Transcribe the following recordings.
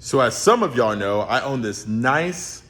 So as some of y'all know, I own this nice,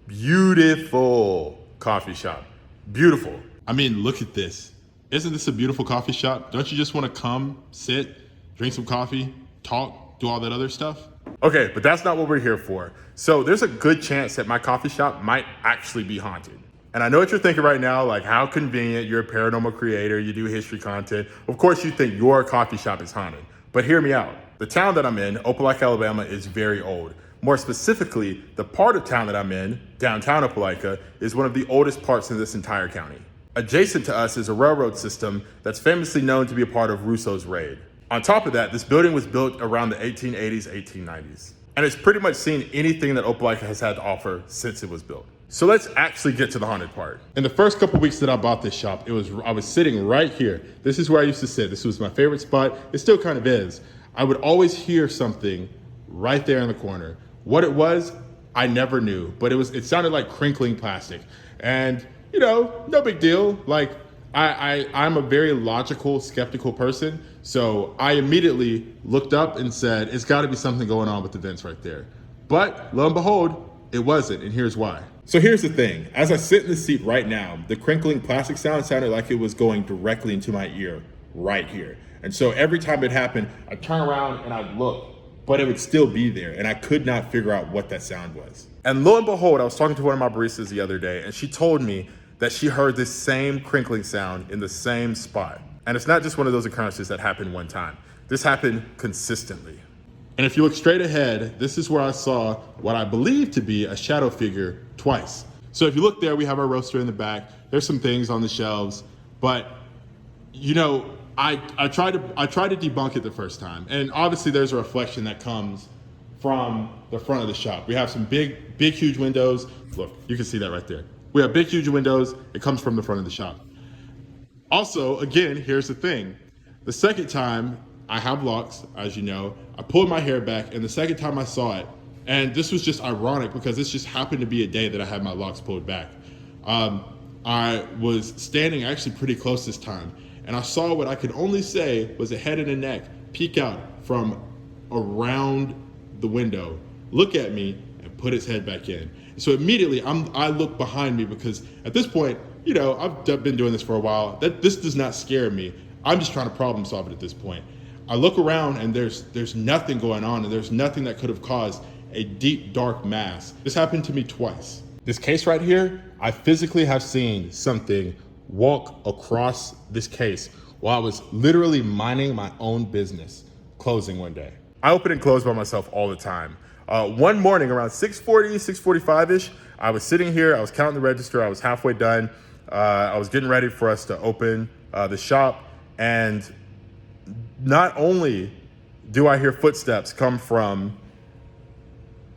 beautiful coffee shop. Beautiful. I mean, look at this. Isn't this a beautiful coffee shop? Don't you just want to come, sit, drink some coffee, talk, do all that other stuff? Okay, but that's not what we're here for. So there's a good chance that my coffee shop might actually be haunted. And I know what you're thinking right now, like how convenient, you're a paranormal creator, you do history content. Of course you think your coffee shop is haunted, but hear me out. The town that I'm in, Opelika, Alabama, is very old. More specifically, the part of town that I'm in, downtown Opelika, is one of the oldest parts in this entire county. Adjacent to us is a railroad system that's famously known to be a part of Rousseau's raid. On top of that, this building was built around the 1880s, 1890s. And it's pretty much seen anything that Opelika has had to offer since it was built. So let's actually get to the haunted part. In the first couple weeks that I bought this shop, I was sitting right here. This is where I used to sit. This was my favorite spot. It still kind of is. I would always hear something right there in the corner. What it was, I never knew, but it sounded like crinkling plastic. And no big deal. Like I'm a very logical, skeptical person. So I immediately looked up and said, it's gotta be something going on with the vents right there. But lo and behold, it wasn't, and here's why. So here's the thing, as I sit in the seat right now, the crinkling plastic sound sounded like it was going directly into my ear right here. And so every time it happened, I'd turn around and I'd look, but it would still be there, and I could not figure out what that sound was. And lo and behold, I was talking to one of my baristas the other day, and she told me that she heard this same crinkling sound in the same spot. And it's not just one of those occurrences that happened one time. This happened consistently. And if you look straight ahead, this is where I saw what I believe to be a shadow figure twice. So if you look there, we have our roaster in the back. There's some things on the shelves, but I tried to debunk it the first time. And obviously there's a reflection that comes from the front of the shop. We have some big, huge windows. Look, you can see that right there. We have big, huge windows. It comes from the front of the shop. Also, again, here's the thing. The second time, I have locks, as you know. I pulled my hair back, and the second time I saw it, and this was just ironic because this just happened to be a day that I had my locks pulled back. I was standing actually pretty close this time, and I saw what I could only say was a head and a neck peek out from around the window, look at me, and put its head back in. So immediately I look behind me because at this point, I've been doing this for a while. This does not scare me. I'm just trying to problem solve it at this point. I look around and there's nothing going on, and there's nothing that could have caused a deep, dark mass. This happened to me twice. This case right here, I physically have seen something walk across this case while I was literally minding my own business, closing one day. I open and close by myself all the time. One morning around 6:40, 6:45-ish, I was sitting here, I was counting the register, I was halfway done. I was getting ready for us to open the shop, and not only do I hear footsteps come from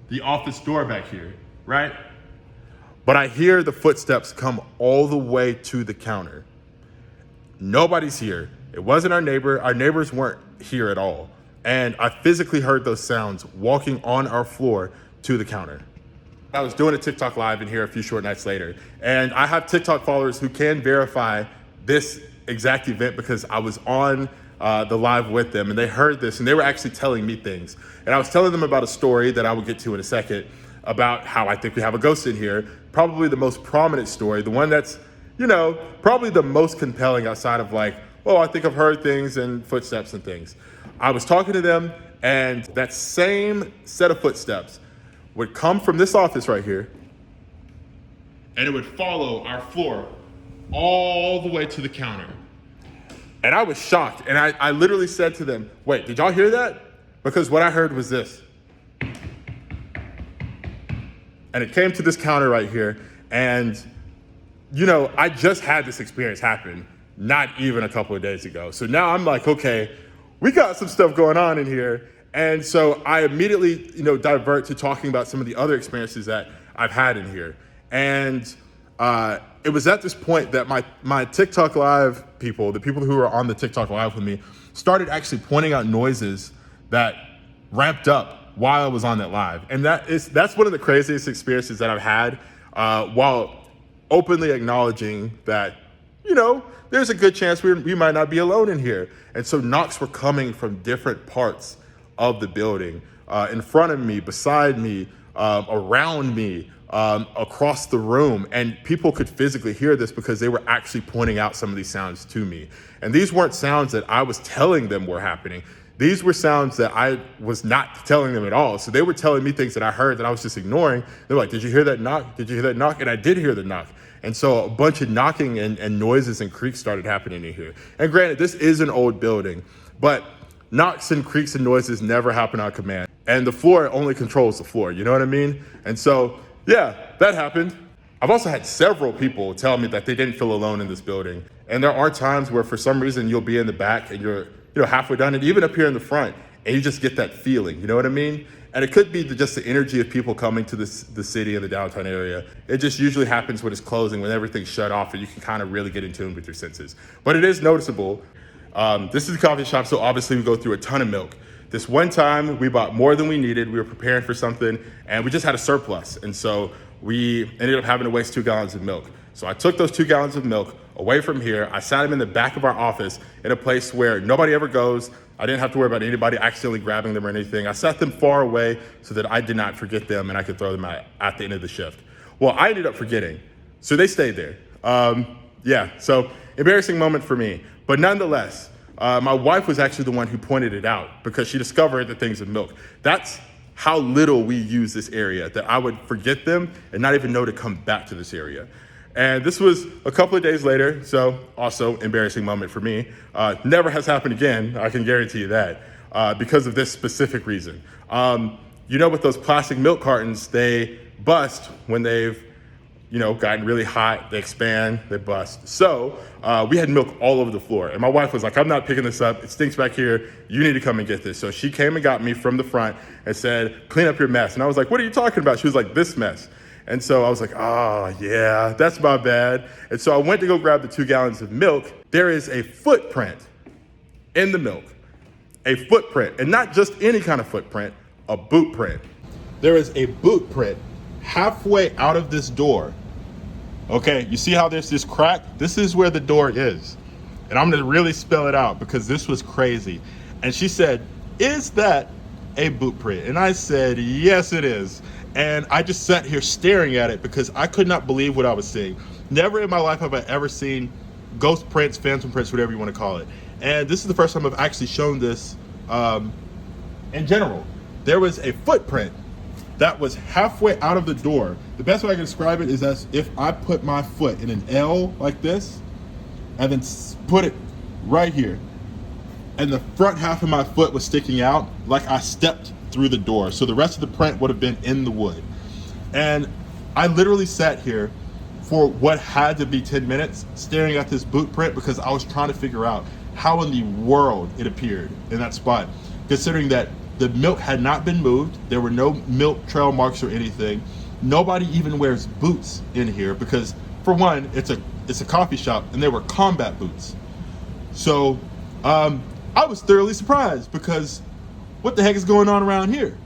the office door back here, right? But I hear the footsteps come all the way to the counter. Nobody's here. It wasn't our neighbor. Our neighbors weren't here at all. And I physically heard those sounds walking on our floor to the counter. I was doing a TikTok live in here a few short nights later, and I have TikTok followers who can verify this exact event because I was on the live with them, and they heard this, and they were actually telling me things. And I was telling them about a story that I will get to in a second about how I think we have a ghost in here, probably the most prominent story, the one that's, probably the most compelling outside of like, oh, I think I've heard things and footsteps and things. I was talking to them, and that same set of footsteps would come from this office right here, and it would follow our floor all the way to the counter. And I was shocked, and I literally said to them, wait, did y'all hear that? Because what I heard was this. And it came to this counter right here, and I just had this experience happen not even a couple of days ago. So now I'm like, okay, we got some stuff going on in here. And so I immediately, divert to talking about some of the other experiences that I've had in here. And it was at this point that my TikTok live people, the people who were on the TikTok live with me, started actually pointing out noises that ramped up while I was on that live. And that's one of the craziest experiences that I've had, while openly acknowledging that, there's a good chance we might not be alone in here. And so knocks were coming from different parts of the building. in front of me, beside me, around me, across the room. And people could physically hear this because they were actually pointing out some of these sounds to me. And these weren't sounds that I was telling them were happening. These were sounds that I was not telling them at all. So they were telling me things that I heard that I was just ignoring. They're like, did you hear that knock? Did you hear that knock? And I did hear the knock. And so a bunch of knocking and noises and creaks started happening in here. And granted, this is an old building, but knocks and creaks and noises never happen on command. And the floor only controls the floor, you know what I mean? And so, yeah, that happened. I've also had several people tell me that they didn't feel alone in this building. And there are times where for some reason you'll be in the back and you're halfway done, and even up here in the front, and you just get that feeling, you know what I mean? And it could be just the energy of people coming to the city and the downtown area. It just usually happens when it's closing, when everything's shut off, and you can kind of really get in tune with your senses. But it is noticeable. This is a coffee shop, so obviously we go through a ton of milk. This one time, we bought more than we needed. We were preparing for something, and we just had a surplus. And so we ended up having to waste 2 gallons of milk. So I took those 2 gallons of milk away from here. I sat them in the back of our office in a place where nobody ever goes. I didn't have to worry about anybody accidentally grabbing them or anything. I sat them far away so that I did not forget them and I could throw them out at the end of the shift. Well, I ended up forgetting, so they stayed there. So embarrassing moment for me. But nonetheless, my wife was actually the one who pointed it out because she discovered the things of milk. That's how little we use this area, that I would forget them and not even know to come back to this area. And this was a couple of days later, so also embarrassing moment for me. Never has happened again, I can guarantee you that, because of this specific reason. With those plastic milk cartons, they bust when they've, gotten really hot, they expand, they bust. So we had milk all over the floor. And my wife was like, I'm not picking this up, it stinks back here, you need to come and get this. So she came and got me from the front and said, clean up your mess. And I was like, what are you talking about? She was like, this mess. And so I was like, oh, yeah, that's my bad. And so I went to go grab the 2 gallons of milk. There is a footprint in the milk, a footprint, and not just any kind of footprint, a boot print. There is a boot print halfway out of this door. Okay, you see how there's this crack? This is where the door is. And I'm gonna really spell it out because this was crazy. And she said, is that a boot print? And I said, yes, it is. And I just sat here staring at it because I could not believe what I was seeing. Never in my life have I ever seen ghost prints, phantom prints, whatever you want to call it. And this is the first time I've actually shown this in general. There was a footprint that was halfway out of the door. The best way I can describe it is as if I put my foot in an L like this and then put it right here. And the front half of my foot was sticking out like I stepped through the door. So the rest of the print would have been in the wood. And I literally sat here for what had to be 10 minutes staring at this boot print because I was trying to figure out how in the world it appeared in that spot, considering that the milk had not been moved. There were no milk trail marks or anything. Nobody even wears boots in here because, for one, it's a coffee shop and they were combat boots. So I was thoroughly surprised because what the heck is going on around here?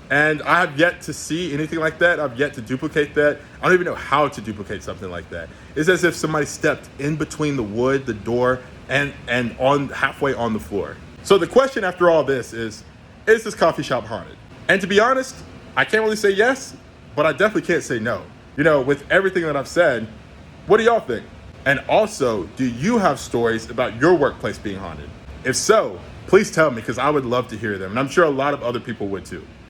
And I have yet to see anything like that. I've yet to duplicate that. I don't even know how to duplicate something like that. It's as if somebody stepped in between the wood, the door, and on halfway on the floor. So the question after all this is this coffee shop haunted? And to be honest, I can't really say yes, but I definitely can't say no. With everything that I've said, what do y'all think? And also, do you have stories about your workplace being haunted? If so, please tell me because I would love to hear them. And I'm sure a lot of other people would too.